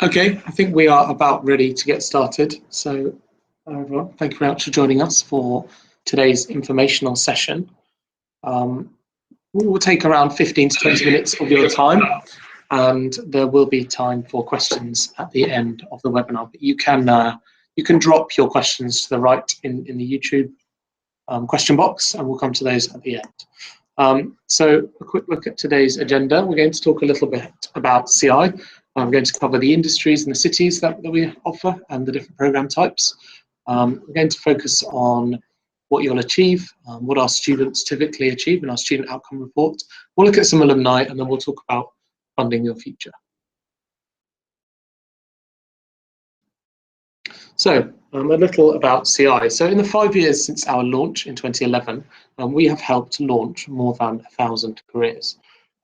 Okay, I think we are about ready to get started. So, everyone, thank you very much for joining us for today's informational session. We will take around 15 to 20 minutes of your time, and there will be time for questions at the end of the webinar. But you can drop your questions to the right in the YouTube question box, and we'll come to those at the end. So a quick look at today's agenda. We're going to talk a little bit about CI. I'm going to cover the industries and the cities that we offer and the different program types. We're going to focus on what you'll achieve, what our students typically achieve in our student outcome report. We'll look at some alumni, and then we'll talk about funding your future. So a little about CI. So in the 5 years since our launch in 2011, we have helped launch more than 1,000 careers.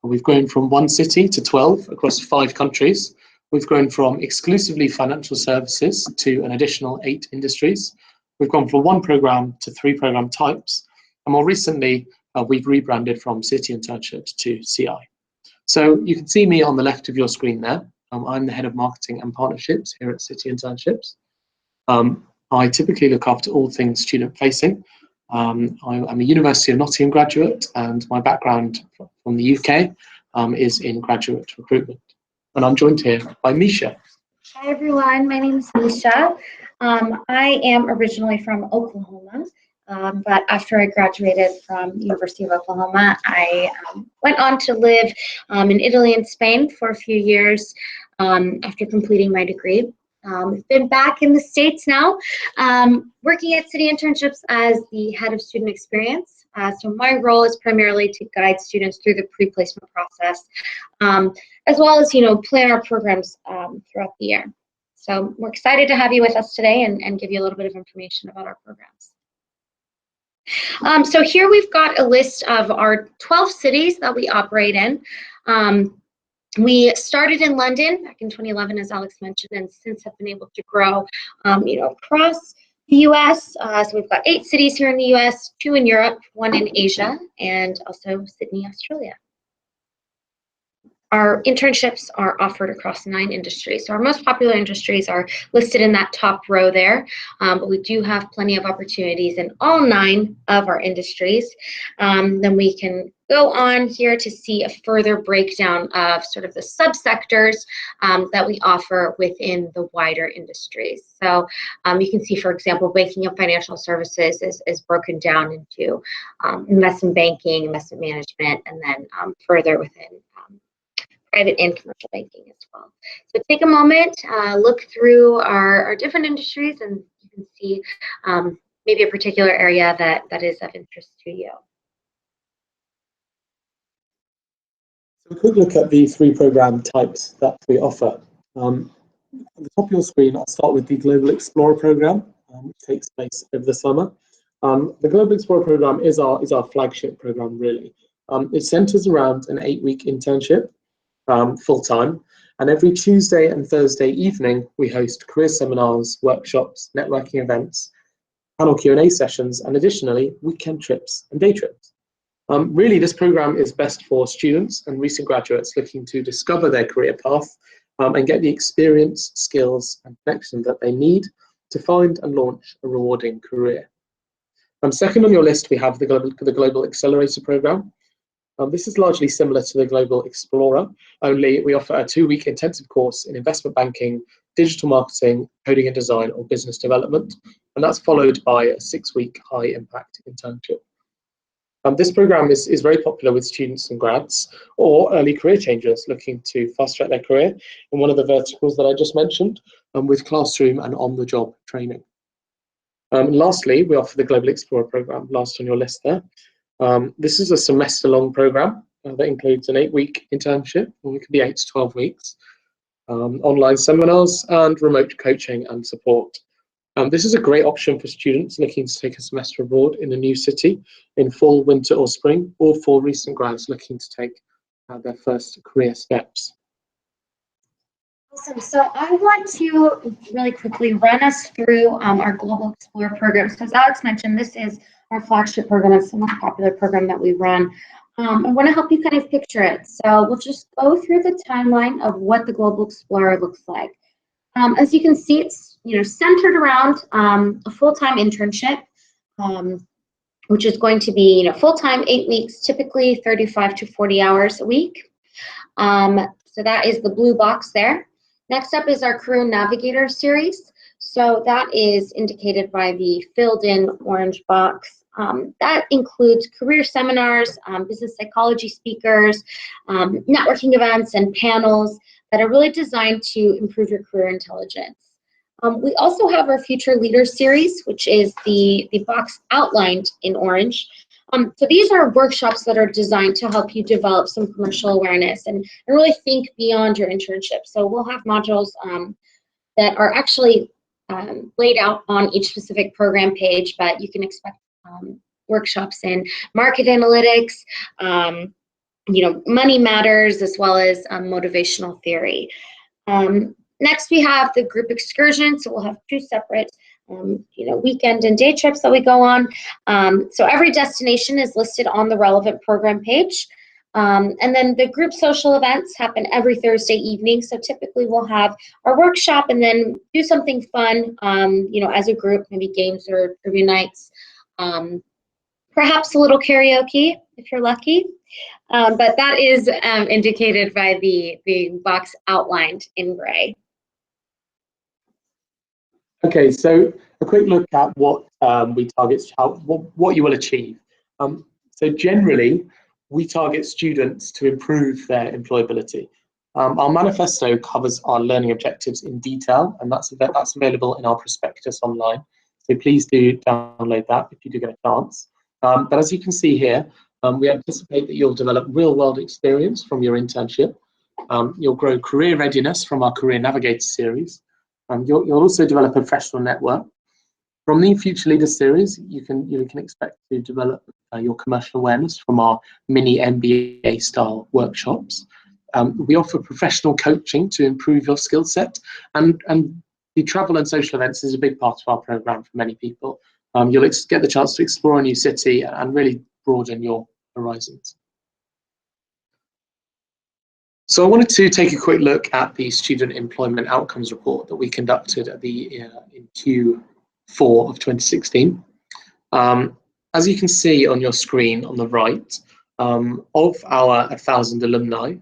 We've grown from 1 city to 12 across 5 countries. We've grown from exclusively financial services to an additional 8 industries. We've gone from 1 program to 3 program types. And more recently, we've rebranded from City Internships to CI. So you can see me on the left of your screen there. I'm the head of marketing and partnerships here at City Internships. I typically look after all things student facing. I'm a University of Nottingham graduate, and my background from the UK is in graduate recruitment. And I'm joined here by Misha. Hi everyone, my name is Misha. I am originally from Oklahoma, but after I graduated from University of Oklahoma, I went on to live in Italy and Spain for a few years after completing my degree. I've been back in the States now, working at City Internships as the head of student experience. So my role is primarily to guide students through the pre-placement process, as well as, plan our programs throughout the year. So we're excited to have you with us today and give you a little bit of information about our programs. So here we've got a list of our 12 cities that we operate in. We started in London back in 2011, as Alex mentioned, and since have been able to grow, across the U.S. So we've got 8 cities here in the U.S., 2 in Europe, 1 in Asia, and also Sydney, Australia. Our internships are offered across 9 industries. So our most popular industries are listed in that top row there, but we do have plenty of opportunities in all 9 of our industries. Then we can go on here to see a further breakdown of sort of the subsectors that we offer within the wider industries. So you can see, for example, banking and financial services is broken down into investment banking, investment management, and then further within private and commercial banking as well. So take a moment, look through our different industries, and you can see maybe a particular area that is of interest to you. So a quick look at the 3 program types that we offer. At the top of your screen, I'll start with the Global Explorer program, which takes place over the summer. The Global Explorer program is our flagship program, really. It centers around an 8-week internship, full-time, and every Tuesday and Thursday evening we host career seminars, workshops, networking events, panel Q&A sessions, and additionally weekend trips and day trips. Really, this program is best for students and recent graduates looking to discover their career path and get the experience, skills, and connection that they need to find and launch a rewarding career. Second on your list, we have the Global Accelerator program. This is largely similar to the Global Explorer, only we offer a 2-week intensive course in investment banking, digital marketing, coding and design, or business development, and that's followed by a 6-week high-impact internship. This program is very popular with students and grads or early career changers looking to fast-track their career in one of the verticals that I just mentioned, with classroom and on-the-job training. Lastly, we offer the Global Explorer program, last on your list there. This is a semester-long program that includes an 8-week internship, or it could be 8 to 12 weeks, online seminars, and remote coaching and support. This is a great option for students looking to take a semester abroad in a new city in fall, winter, or spring, or for recent grads looking to take their first career steps. Awesome. So I want to really quickly run us through our Global Explorer program. So as Alex mentioned, this is our flagship program. It's the most popular program that we run. I want to help you kind of picture it. So we'll just go through the timeline of what the Global Explorer looks like. As you can see, it's centered around a full-time internship, which is going to be full-time, 8 weeks, typically 35 to 40 hours a week. So that is the blue box there. Next up is our Career Navigator series. So that is indicated by the filled-in orange box. That includes career seminars, business psychology speakers, networking events, and panels that are really designed to improve your career intelligence. We also have our Future Leaders series, which is the box outlined in orange. So these are workshops that are designed to help you develop some commercial awareness and really think beyond your internship. So we'll have modules that are actually laid out on each specific program page, but you can expect workshops in market analytics, money matters, as well as motivational theory. Next, we have the group excursion. So we'll have 2 separate weekend and day trips that we go on. So every destination is listed on the relevant program page. And then the group social events happen every Thursday evening. So typically we'll have our workshop and then do something fun, as a group, maybe games or trivia nights, perhaps a little karaoke if you're lucky. But that is indicated by the box outlined in gray. Okay, so a quick look at what we target, what you will achieve. So generally, we target students to improve their employability. Our manifesto covers our learning objectives in detail, and that's available in our prospectus online. So please do download that if you do get a chance. But as you can see here, we anticipate that you'll develop real-world experience from your internship. You'll grow career readiness from our Career Navigator series. You'll also develop a professional network. From the Future Leaders series, you can expect to develop your commercial awareness from our mini MBA style workshops. We offer professional coaching to improve your skill set, and the travel and social events is a big part of our program for many people. You'll get the chance to explore a new city and really broaden your horizons. So I wanted to take a quick look at the Student Employment Outcomes Report that we conducted at in Q4 of 2016. As you can see on your screen on the right, of our 1,000 alumni,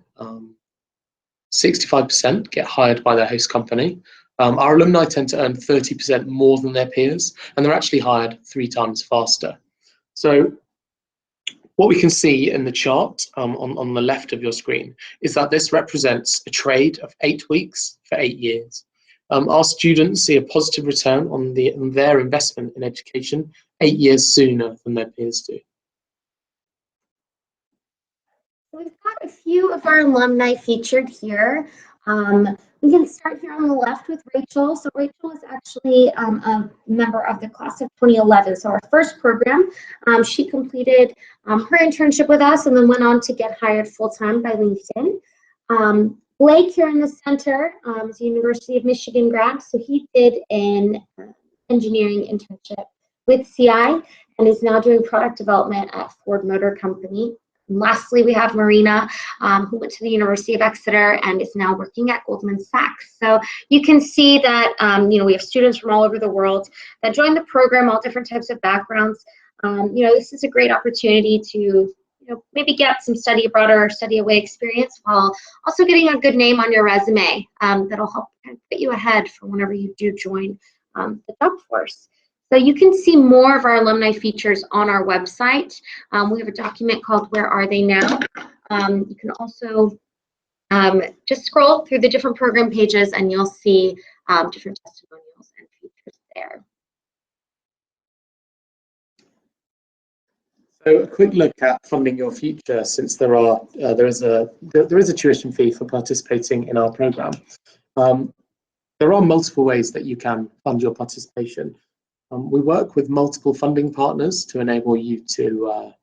65% get hired by their host company. Our alumni tend to earn 30% more than their peers, and they're actually hired 3 times faster. So what we can see in the chart on the left of your screen is that this represents a trade of 8 weeks for 8 years. Our students see a positive return on their investment in education 8 years sooner than their peers do. We've got a few of our alumni featured here. We can start here on the left with Rachel. So Rachel is actually a member of the class of 2011. So our first program, she completed her internship with us and then went on to get hired full-time by LinkedIn. Blake here in the center is a University of Michigan grad. So he did an engineering internship with CI and is now doing product development at Ford Motor Company. And lastly, we have Marina, who went to the University of Exeter and is now working at Goldman Sachs. So you can see that we have students from all over the world that join the program, all different types of backgrounds. This is a great opportunity to maybe get some study abroad or study away experience while also getting a good name on your resume that'll help kind of put you ahead for whenever you do join the job force. So you can see more of our alumni features on our website. We have a document called Where Are They Now? You can also just scroll through the different program pages and you'll see different testimonials and features there. So a quick look at funding your future, since there is a tuition fee for participating in our program. There are multiple ways that you can fund your participation. We work with multiple funding partners to enable you to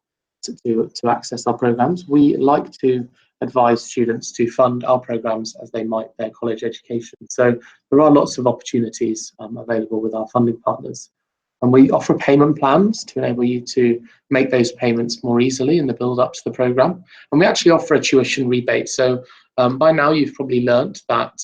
access our programs. We like to advise students to fund our programs as they might their college education. So there are lots of opportunities available with our funding partners. And we offer payment plans to enable you to make those payments more easily in the build up to the program. And we actually offer a tuition rebate. So by now you've probably learned that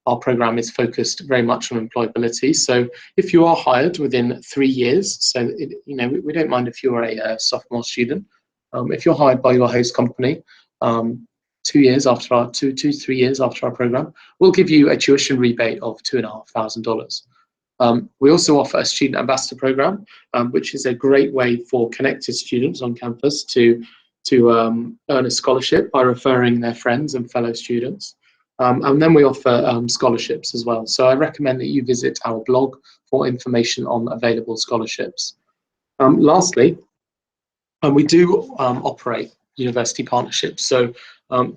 our program is focused very much on employability. So if you are hired within 3 years, so we don't mind if you're a sophomore student. If you're hired by your host company 2 years after our 3 years after our program, we'll give you a tuition rebate of $2,500. We also offer a student ambassador program, which is a great way for connected students on campus to earn a scholarship by referring their friends and fellow students. And then we offer scholarships as well. So I recommend that you visit our blog for information on available scholarships. Lastly, we do operate university partnerships. So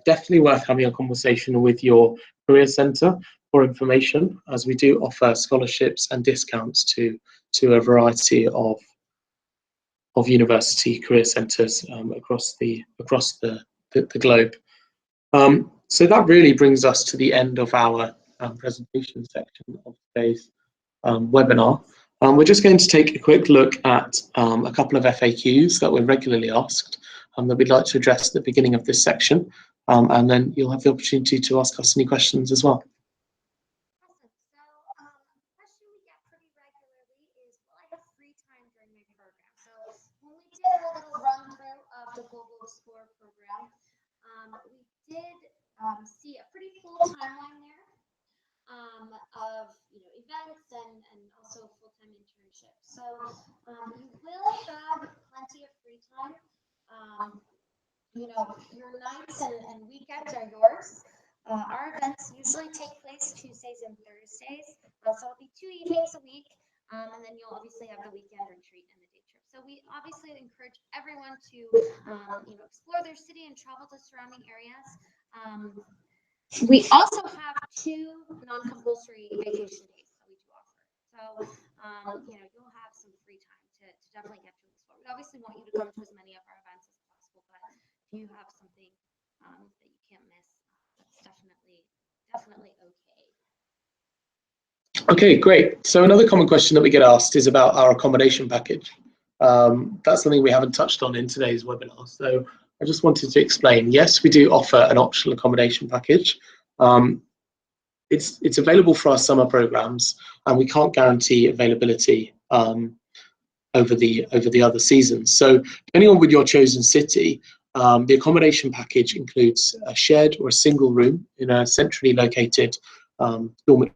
definitely worth having a conversation with your career centre for information, as we do offer scholarships and discounts to a variety of university career centres across the globe. So that really brings us to the end of our presentation section of today's webinar. We're just going to take a quick look at a couple of FAQs that we're regularly asked that we'd like to address at the beginning of this section, and then you'll have the opportunity to ask us any questions as well. Awesome. So, a question we get pretty regularly is, will I have free time during my program? So, when we did a little run through of the Global Explorer program, we did see a pretty full timeline there of events and also full-time internships. So you will have plenty of free time. Your nights and weekends are yours. Our events usually take place Tuesdays and Thursdays, so it'll be 2 evenings a week, and then you'll obviously have the weekend retreat and the day trip. So we obviously encourage everyone to explore their city and travel to surrounding areas. We also have 2 non-compulsory vacation days that we do offer. So, you'll have some free time to definitely get to explore. We obviously want you to come to as many of our events as possible, but if you have something that you can't miss, that's definitely okay. Okay, great. So another common question that we get asked is about our accommodation package. That's something we haven't touched on in today's webinar. So I just wanted to explain, yes, we do offer an optional accommodation package. It's available for our summer programs, and we can't guarantee availability over the other seasons. So depending on with your chosen city, the accommodation package includes a shared or a single room in a centrally located dormitory.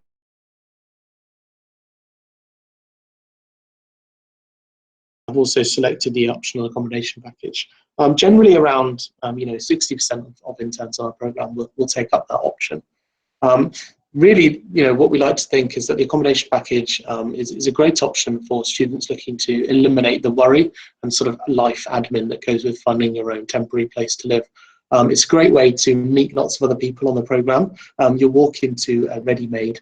I've also selected the optional accommodation package. Generally around 60% of interns on our program will take up that option. Really, what we like to think is that the accommodation package is a great option for students looking to eliminate the worry and sort of life admin that goes with finding your own temporary place to live. It's a great way to meet lots of other people on the program. You'll walk into a ready-made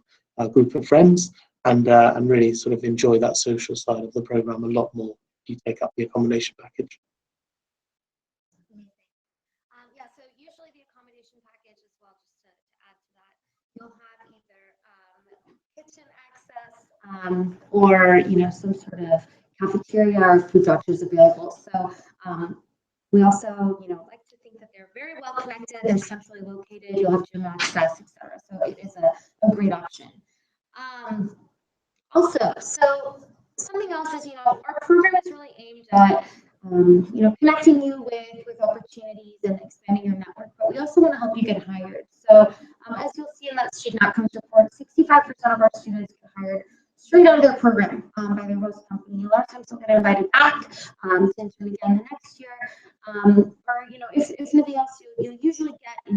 group of friends and really sort of enjoy that social side of the program a lot more if you take up the accommodation package. Yeah, so usually the accommodation package as well, just to add to that, you'll have either kitchen access or some sort of cafeteria or food vouchers available. So we also like to think that they're very well connected, they're centrally located, you'll have gym access, etc. So it is a great option. Also, so something else is our program is really aimed at connecting you with opportunities and expanding your network, but we also want to help you get hired. So as you'll see in that student outcomes report, 65% of our students get hired straight out of their program by their host company. A lot of times they'll get invited back to intern again the next year, or if nothing else, you usually get a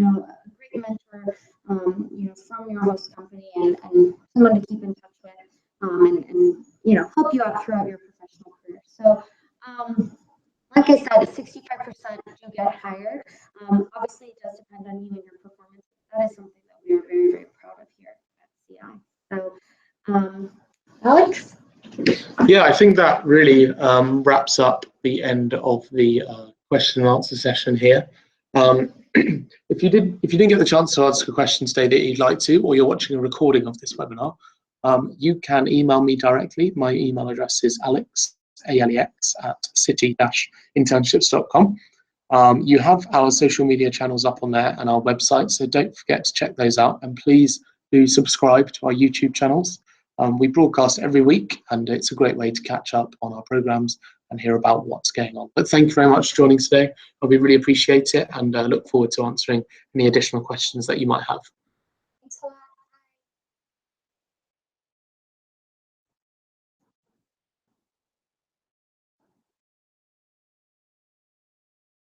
great mentor from your host company and someone to keep in touch with and help you out throughout your professional career. So like I said, 65% do get hired. Obviously, it does depend on you and your performance. That is something that we are very, very proud of here at CI. So, Alex? Yeah, I think that really wraps up the end of the question and answer session here. If you didn't get the chance to ask a question today that you'd like to, or you're watching a recording of this webinar, you can email me directly. My email address is alex, A-L-E-X, @city-internships.com. You have our social media channels up on there and our website, so don't forget to check those out. And please do subscribe to our YouTube channels. We broadcast every week, and it's a great way to catch up on our programs and hear about what's going on. But thank you very much for joining today. We really appreciate it, and look forward to answering any additional questions that you might have.